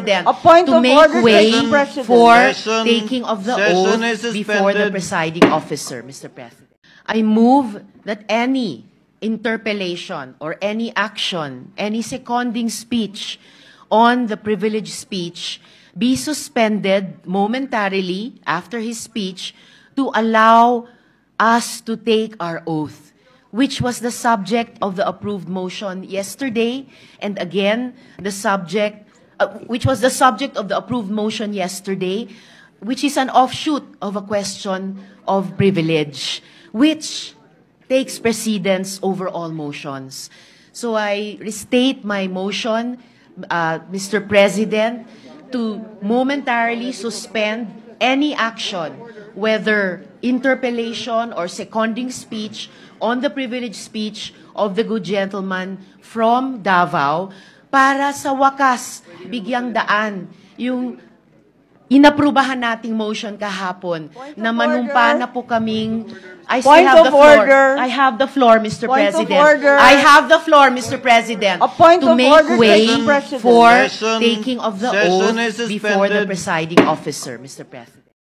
President, A point to of make order, way Mr. President. for Session- taking of the session oath is before the suspended. presiding officer, Mr. President. I move that any interpellation or any action, any seconding speech on the privileged speech be suspended momentarily after his speech to allow us to take our oath, which was the subject of the approved motion yesterday, and again, the subject, which was the subject of the approved motion yesterday, which is an offshoot of a question of privilege, which takes precedence over all motions. So I restate my motion, Mr. President, to momentarily suspend any action, whether interpellation or seconding speech, on the privileged speech of the good gentleman from Davao, para sa wakas bigyang daan yung inaprubahan nating motion kahapon na manumpa na po kaming I still Point have of the floor. order. I have the floor, Mr. Point of President. order. I have the floor, Mr. President. A point to of make order, way Mr. President. for Session- taking of the session oath is before the suspended. presiding officer, Mr. President.